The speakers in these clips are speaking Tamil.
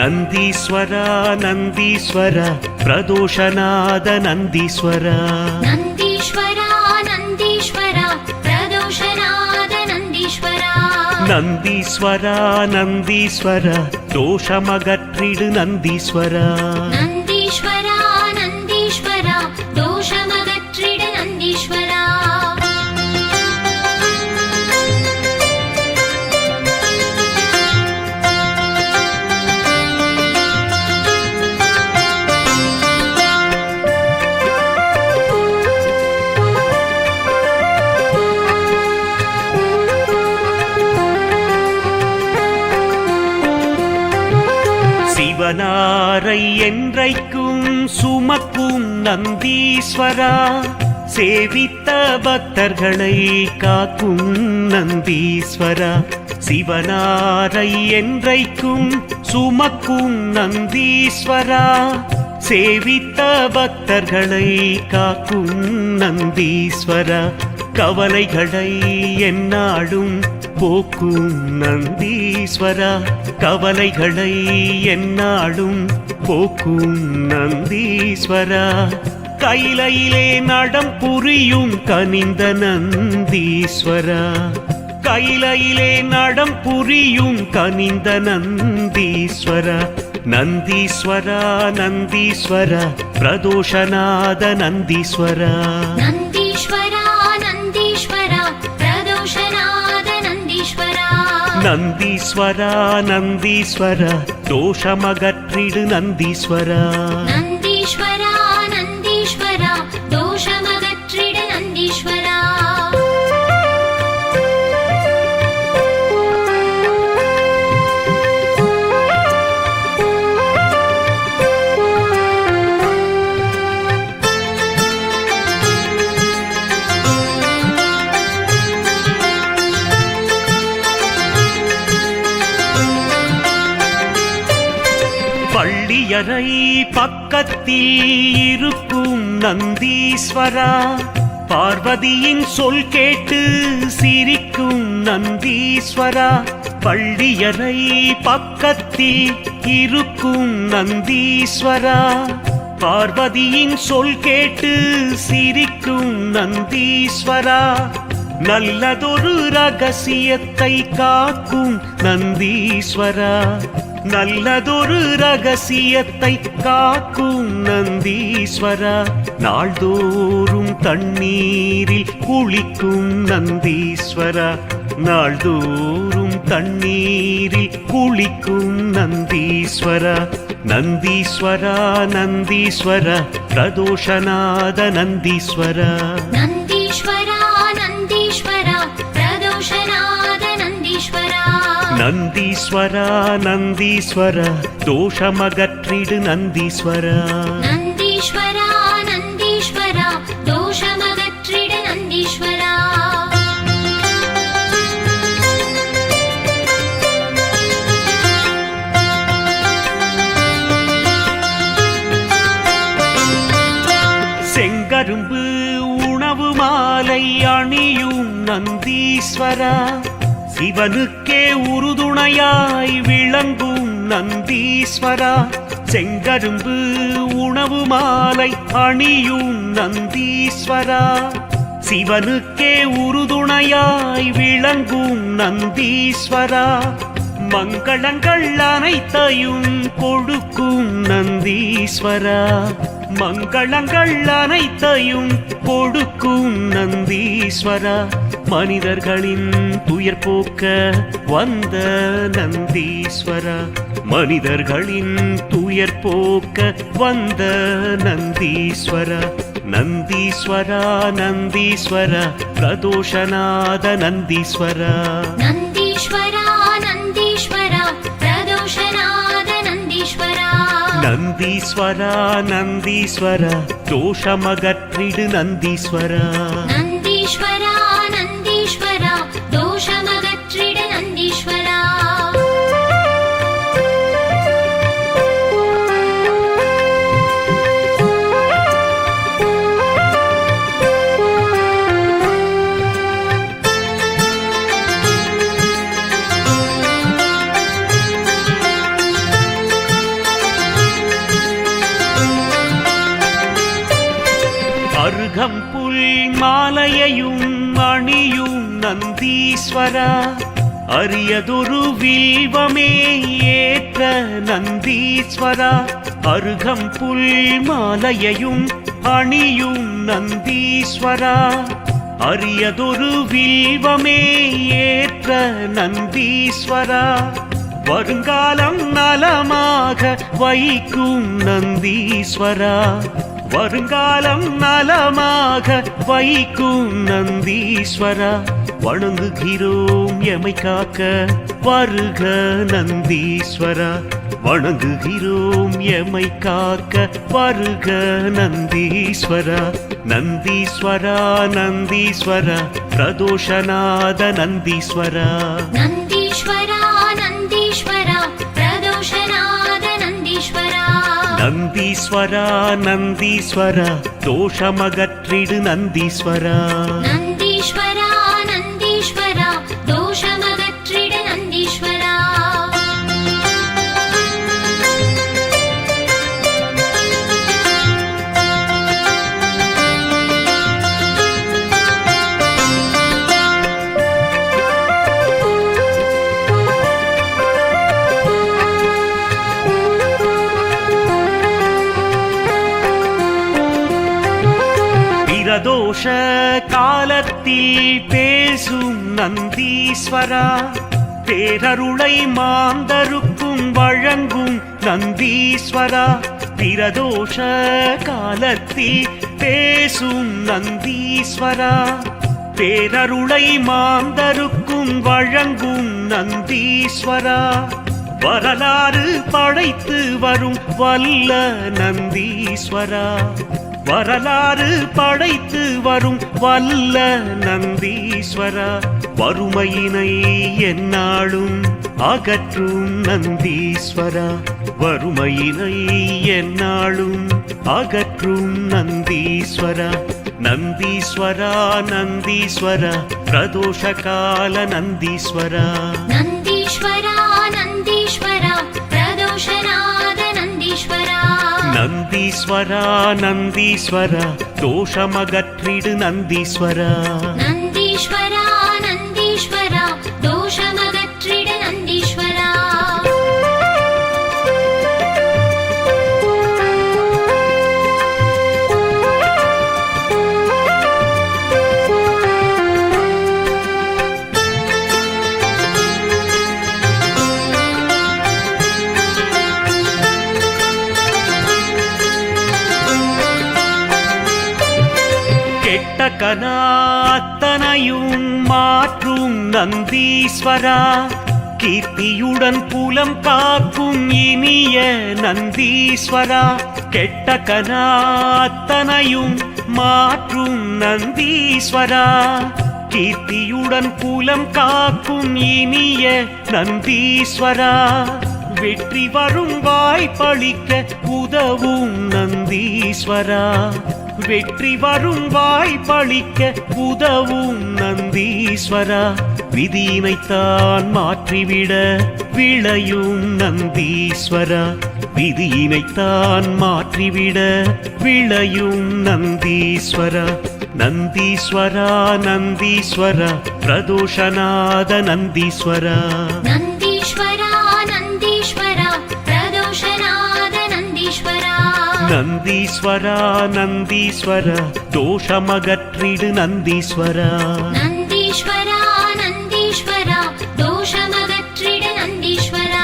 ನಂದೀಶ್ವರ ನಂದೀಶ್ವರ ಪ್ರದೋಷನಾದ ನಂದೀಶ್ವರ ನಂದೀಶ್ವರ ನಂದೀಶ್ವರ ಪ್ರದೋಷನಾದ ನಂದೀಶ್ವರ ನಂದೀಶ್ವರ ನಂದೀಶ್ವರ ದೋಷಮಗற்றிಡು ನಂದೀಶ್ವರ ನಂದೀಶ್ವರ ನಂದೀಶ್ವರ ದೋಷಮಗற்றிಡು ನಂದೀಶ್ವರ சிவனாரை என்றைக்கும் சுமக்கும் நந்தீஸ்வரா சேவித்த பக்தர்களை காக்கும் நந்தீஸ்வரா சிவனாரை என்றைக்கும் சுமக்கும் நந்தீஸ்வரா சேவித்த பக்தர்களை காக்கும் நந்தீஸ்வரா கவலைகளை எந்நாளும் போக்கும் நந்தீஸ்வரா கவலைகளை எந்நாளும் போக்கும் நந்தீஸ்வரா கைலையிலே நடம் புரியும் கனிந்த நந்தீஸ்வரா கைலையிலே நடம் புரியும் கனிந்த நந்தீஸ்வரா நந்தீஸ்வரா நந்தீஸ்வரா பிரதோஷநாத நந்தீஸ்வரா ನಂದೀಶ್ವರ ನಂದೀಶ್ವರ ಪ್ರದೋಷನಾದ ನಂದೀಶ್ವರ ನಂದೀಶ್ವರ ನಂದೀಶ್ವರ ದೋಷಮಗற்றிಡು ನಂದೀಶ್ವರ ನಂದೀಶ್ವರ ನಂದೀಶ್ವರ ದೋಷಮಗற்றிಡು ನಂದೀಶ್ವರ பள்ளியறை பக்கத்தில் இருக்கும் நந்தீஸ்வரா பார்வதியின் சொல் கேட்டு சிரிக்கும் நந்தீஸ்வரா பள்ளியறை பக்கத்தில் இருக்கும் நந்தீஸ்வரா பார்வதியின் சொல் கேட்டு சிரிக்கும் நந்தீஸ்வரா நல்லதொரு ரகசியத்தை காக்கும் நந்தீஸ்வரா நல்லதொரு ரகசியத்தை காக்கும் நந்தீஸ்வரா நாள்தோறும் தண்ணீரில் குளிக்கும் நந்தீஸ்வரா நாள்தோறும் தண்ணீரில் குளிக்கும் நந்தீஸ்வரா நந்தீஸ்வரா நந்தீஸ்வரா பிரதோஷநாத நந்தீஸ்வரா ನಂದೀಶ್ವರ ನಂದೀಶ್ವರ ಪ್ರದೋಷನಾದ ನಂದೀಶ್ವರ ನಂದೀಶ್ವರ ನಂದೀಶ್ವರ ದೋಷಮಗற்றிಡು ನಂದೀಶ್ವರ ನಂದೀಶ್ವರ ನಂದೀಶ್ವರ ದೋಷಮಗற்றிಡು ನಂದೀಶ್ವರ செங்கரும்பு உணவு மாலை அணியும் நந்தீஸ்வரா சிவனுக்கே உறுதுணையாய் விளங்கும் நந்தீஸ்வரா செங்கரும்பு உணவு மாலை அணியும் நந்தீஸ்வரா சிவனுக்கே உறுதுணையாய் விளங்கும் நந்தீஸ்வரா மங்களங்கள் அனைத்தையும் கொடுக்கும் நந்தீஸ்வரா மங்களங்கள் அனைத்தையும் கொடுக்கும் நந்தீஸ்வரா மனிதர்களின் துயர் போக்க வந்த நந்தீஸ்வரா மனிதர்களின் துயர் போக்க வந்த நந்தீஸ்வரா நந்தீஸ்வரா நந்தீஸ்வரா பிரதோஷநாத நந்தீஸ்வரா ನಂದೀಶ್ವರ ನಂದೀಶ್ವರ ಪ್ರದೋಷನಾದ ನಂದೀಶ್ವರ ನಂದೀಶ್ವರ ನಂದೀಶ್ವರ ದೋಷಮಗற்றிಡು ನಂದೀಶ್ವರ ನಂದೀಶ್ವರ ನಂದೀಶ್ವರ ದೋಷಮಗற்றிಡು ನಂದೀಶ್ವರ அருகம்புல் மாலையையும் அணியும் நந்தீஸ்வரா அரியதொரு வில்வமே ஏற்ற நந்தீஸ்வரா அருகம்புல் மாலையையும் அணியும் நந்தீஸ்வரா அரியதொரு வில்வமே ஏற்ற நந்தீஸ்வரா வருங்காலம் நலமாக வைக்கும் நந்தீஸ்வரா வருங்காலம் நலமாக வைக்கும் நந்தீஸ்வரா வணங்குகிறோம் எமை காக்க வருக நந்தீஸ்வரா வணங்குகிறோம் எமை காக்க வருக நந்தீஸ்வரா நந்தீஸ்வரா நந்தீஸ்வரா பிரதோஷநாத நந்தீஸ்வரா நந்தீஸ்வரா நந்தீஸ்வரா பிரதோஷநாத நந்தீஸ்வரா நந்தீஸ்வரா நந்தீஸ்வரா தோஷமகற்றிடு நந்தீஸ்வரா நந்தீஸ்வரா நந்தீஸ்வரா தோஷமகற்றிடு நந்தீஸ்வரா பிரதோஷ காலத்தில் பேசும் நந்தீஸ்வரா பேரருளை மாந்தருக்கும் வழங்கும் நந்தீஸ்வரா பிரதோஷ காலத்தில் பேசும் நந்தீஸ்வரா பேரருளை மாந்தருக்கும் வழங்கும் நந்தீஸ்வரா வரலாறு படைத்து வரும் வல்ல நந்தீஸ்வரா வரலாறு படைத்து வரும் வல்ல நந்தீஸ்வரா வறுமையினை எந்நாளும் அகற்றும் நந்தீஸ்வரா வறுமையினை எந்நாளும் அகற்றும் நந்தீஸ்வரா நந்தீஸ்வரா நந்தீஸ்வரா பிரதோஷகால நந்தீஸ்வரா நந்தீஸ்வரா நந்தீஸ்வரா பிரதோஷநாத நந்தீஸ்வரா நந்தீஸ்வரா நந்தீஸ்வரா தோஷமகற்றிடு நந்தீஸ்வரா நந்தீஸ்வரா நந்தீஸ்வரா தோஷமகற்றிடு நந்தீஸ்வரா கனாத்தனையும் மாற்றும் நந்தீஸ்வரா கீர்த்தியுடன் புலம் காக்கும் இனிய நந்தீஸ்வரா கெட்ட கனாத்தனையும் மாற்றும் நந்தீஸ்வரா கீர்த்தியுடன் புலம் காக்கும் இனிய நந்தீஸ்வரா வெற்றி வரும் வாய்ப்பளிக்க உதவும் நந்தீஸ்வரா வெற்றி வரும் வாய்ப்பளிக்க உதவும் நந்தீஸ்வரா விதியினைத்தான் மாற்றிவிட விளையும் நந்தீஸ்வரா விதியினைத்தான் மாற்றிவிட விளையும் நந்தீஸ்வரா நந்தீஸ்வரா நந்தீஸ்வரா பிரதோஷநாத நந்தீஸ்வரா நந்தீஸ்வரா நந்தீஸ்வரா பிரதோஷநாத நந்தீஸ்வரா நந்தீஸ்வரா நந்தீஸ்வரா தோஷமகற்றிடு நந்தீஸ்வரா நந்தீஸ்வரா நந்தீஸ்வரா தோஷமகற்றிடு நந்தீஸ்வரா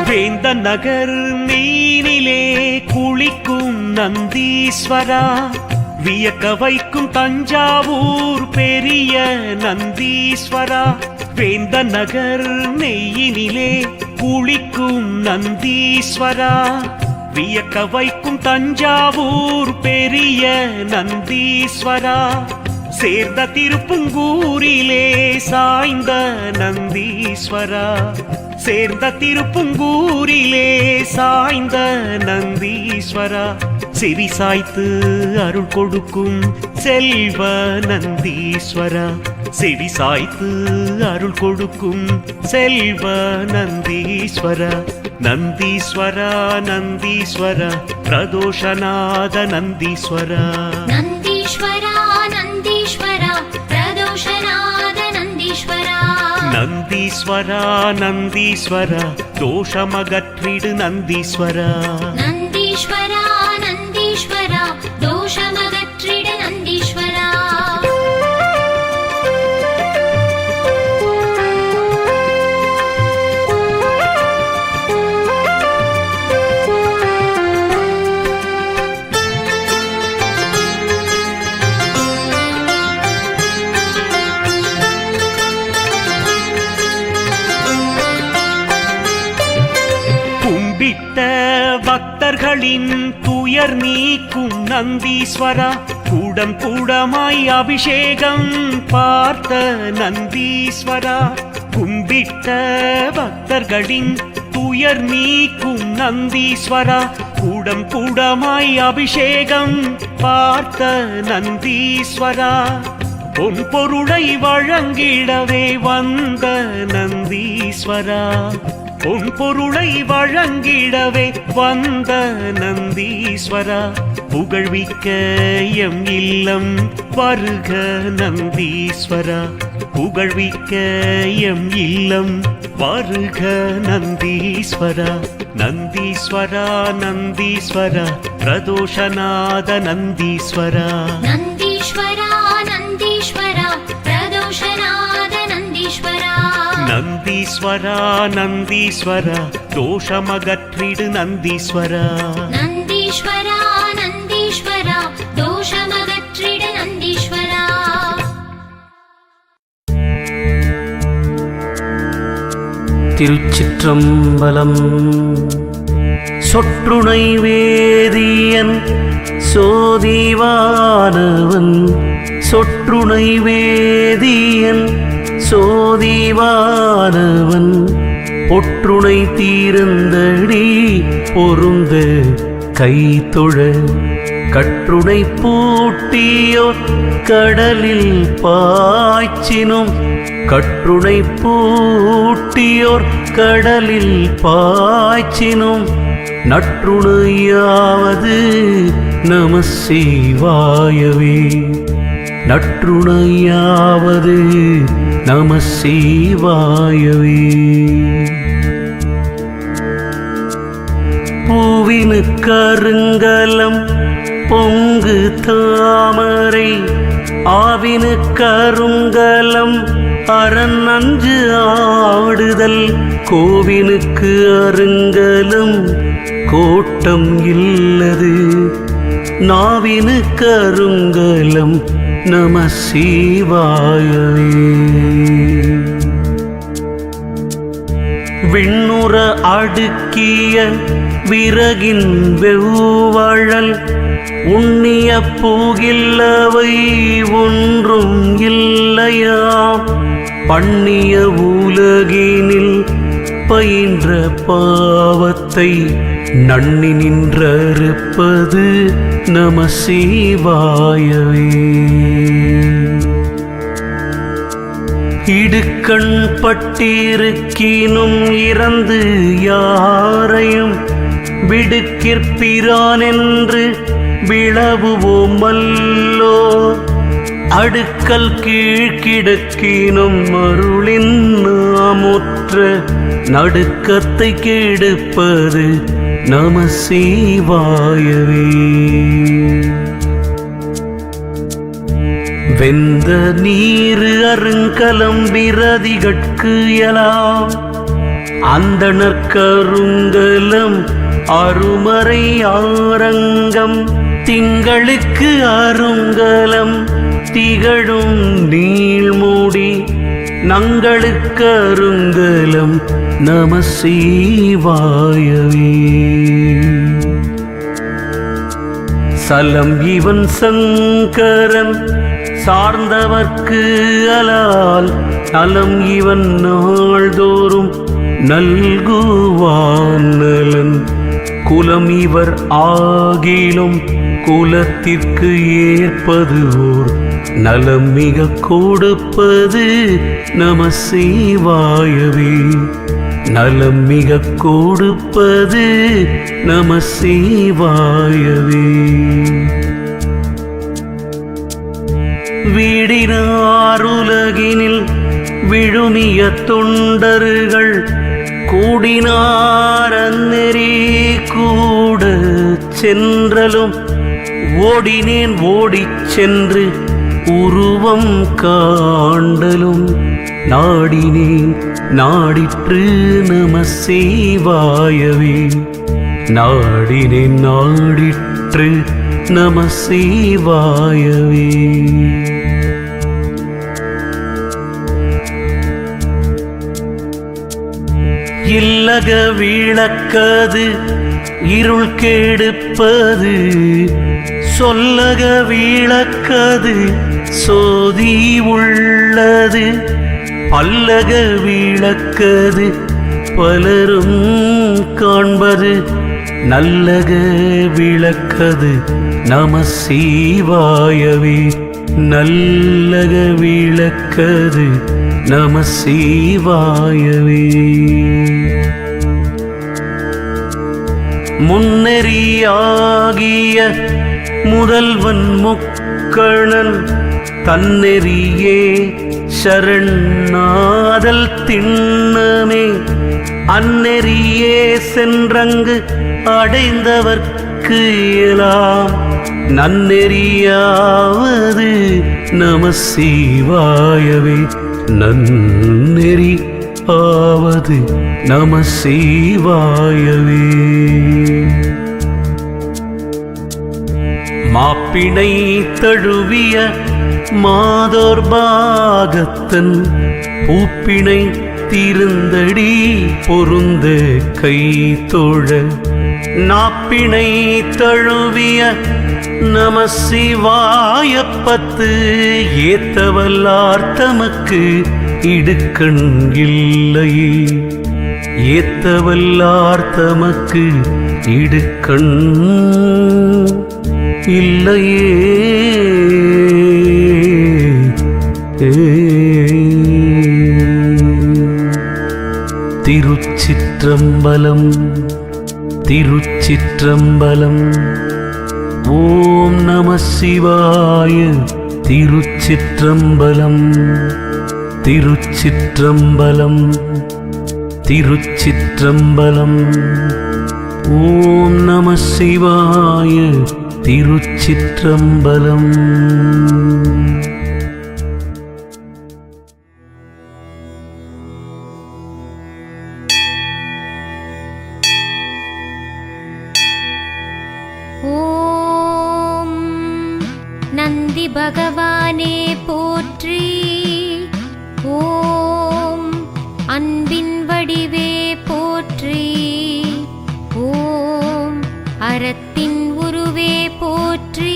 வேந்த நகர் நீரிலே குளிக்கும் நந்தீஸ்வரா வியக்க வைக்கும் தஞ்சாவூர் பெரிய நந்தீஸ்வரா வேந்த நகர் நெய்யினிலே குளிக்கும் நந்தீஸ்வரா வியக்க வைக்கும் தஞ்சாவூர் பெரிய நந்தீஸ்வரா சேர்ந்த திருப்புங்கூரிலே சாய்ந்த நந்தீஸ்வரா, சேர்ந்த திருப்புங்கூரிலே சாய்ந்த நந்தீஸ்வரா, செவி சாய்த்து அருள் கொடுக்கும் செல்வ நந்தீஸ்வரா, செவி சாய்த்து அருள் கொடுக்கும் செல்வ நந்தீஸ்வரா, நந்தீஸ்வரா நந்தீஸ்வரா பிரதோஷநாத நந்தீஸ்வரா, நந்தீஸ்வரா நந்தீஸ்வரா பிரதோஷநாத நந்தீஸ்வரா, நந்தீஸ்வரா நந்தீஸ்வரா தோஷமகற்றிடு நந்தீஸ்வரா, நந்தீஸ்வரா நந்தீஸ்வரா தோஷமகற்றிடு நந்தீஸ்வரா. கும்பிட்ட பக்தர்களின் துயர் நீக்கும் நந்தீஸ்வரா, கூடம் கூடமாய் அபிஷேகம் பார்த்த நந்தீஸ்வரா, கும்பிட்ட பக்தர்களின் துயர் நீக்கும் நந்தீஸ்வரா, கூடம் கூடமாய் அபிஷேகம் பார்த்த நந்தீஸ்வரா, பொன் பொருளை வழங்கிடவே வந்த நந்தீஸ்வரா, பொன் பொருளை வழங்கிடவே வந்த நந்தீஸ்வரா, புகழ்விக்க எம் இல்லம் வருக நந்தீஸ்வரா, புகழ்விக்க எம் இல்லம் வருக நந்தீஸ்வரா, நந்தீஸ்வரா நந்தீஸ்வரா பிரதோஷநாத நந்தீஸ்வரா, நந்தீஸ்வரா நந்தீஸ்வரா பிரதோஷநாத நந்தீஸ்வரா, நந்தீஸ்வரா நந்தீஸ்வரா தோஷமகற்றிடு நந்தீஸ்வரா, நந்தீஸ்வரா நந்தீஸ்வரா தோஷமகற்றிடு நந்தீஸ்வரா. திருச்சிற்றம்பலம். சொற்றுணை வேதியன் சோதிவானவன், சொற்றுணை வேதியன் சோதிவானவன், பொற்றுணை தீர்ந்தடி பொருந்த கைதொழ, கற்றுணை பூட்டியோர் கடலில் பாய்ச்சினும், கற்றுணை பூட்டியோர் கடலில் பாய்ச்சினும், நற்றுணையாவது நம சிவாயவே, நற்றுணையாவது நம சிவாயவே. பூவினு கருங்கலம் பொங்கு தாமரை, ஆவினு கருங்கலம் அரண் நஞ்சு ஆடுதல், கோவினுக்கு அருங்கலம் கோட்டம் இல்லது, நாவினு கருங்கலம் நம சிவாயவே. விண்ணுற அடுக்கிய விறகின் வெவ்வழல், உண்ணிய பூகில்லவை ஒன்றும் இல்லையாம், பண்ணிய உலகினில் பயின்ற பாவத்தை நன்னி நின்றறுப்பது நம சிவாயவே. இடுக்கண் பட்டிருக்கினும் இறந்து யாரையும் விடுக்கிற்பிரான் என்று விளவுவோமல்லோ, அடுக்கல் கீழ்கிடக்கினும் அருளின் நாமுற்ற நடுக்கத்தை கெடுப்பது நம சிவாயவே. வெந்த நீரு அருங்கலம் விரதிகட்கு எலாம், அந்தணர் கருங்கலம் அருமறை ஆரங்கம், திங்களுக்கு அருங்கலம் திகழும் நீள்மூடி, நங்களுக்கு அருங்கலம் நம சிவாயவே. சலம் இவன் சங்கரன் சார்ந்தவர்க்கு அலால் நலம் இவன் நாள்தோறும் நல்குவான் நலன். குலம் இவர் ஆகிலும் குலத்திற்கு ஏற்பது ஓர் நலம் மிக கொடுப்பது நம சிவாயவே. நலம் மிக கொடுப்பது நம சிவாயவே. வீடினார் உலகினில் விழுமிய தொண்டர்கள் கூடினார் அந்நெறி கூட சென்றலும் ஓடினேன் ஓடிச் சென்று உருவம் காண்டலும் நாடினேன் நாடிற்று நம சிவாயவே. நாடினேன் நாடிற்று நம சிவாயவே. இல்லக விளக்கது இருள் கெடுப்பது சொல்லக விளக்கது சோதி உள்ளது. பல்லக விளக்கது பலரும் காண்பது நல்லக விளக்கது நம சிவாயவே. நல்லக விளக்கது நம சிவாயவே. முன்னெறியாகிய முதல்வன் முக்கணன் தன்னெறியே சரணாதல் திண்ணமே. அந்நெறியே சென்றங்கு அடைந்தவர்க்கு எல்லாம் நன்னெறியாவது நம சிவாயவே. நன்னெறி ஆவது நம சிவாயவே. மாப்பிணை தழுவிய மாதோர் பாகத்தன் பூப்பிணை திருந்தடி பொருந்த கை தோழ. நாப்பிணை தழுவிய நம சிவாயப்பத்து ஏத்தவல்லார் தமக்கு இடுக்கண் இல்லையே. ஏத்தவல்லார் தமக்கு இடுக்கண் இல்லையே. திருச்சிற்றம்பலம். திருச்சிற்றம்பலம். ஓம் நம சிவாய. திருச்சிற்றம்பலம். திருச்சிற்றம்பலம். திருச்சிற்றம்பலம். ஓம் நம சிவாய. திருச்சிற்றம்பலம். ஓம் நந்தி பகவானே போற்றி. ஓம் அன்பின் வடிவே போற்றி. ஓம் அறத்தின் உருவே போற்றி.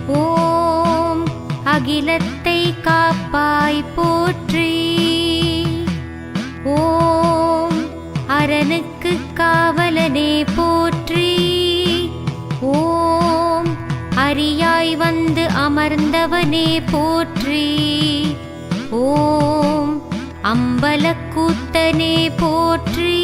ஓம் அகிலத்தை காப்பாய் போற்றி. ஓம் அரணுக்கு காவலனே போற்றி. ஓம் அரியாய் வந்து அமர்ந்தவனே போற்றி. ஓம் அம்பலக்கூத்தனே போற்றி.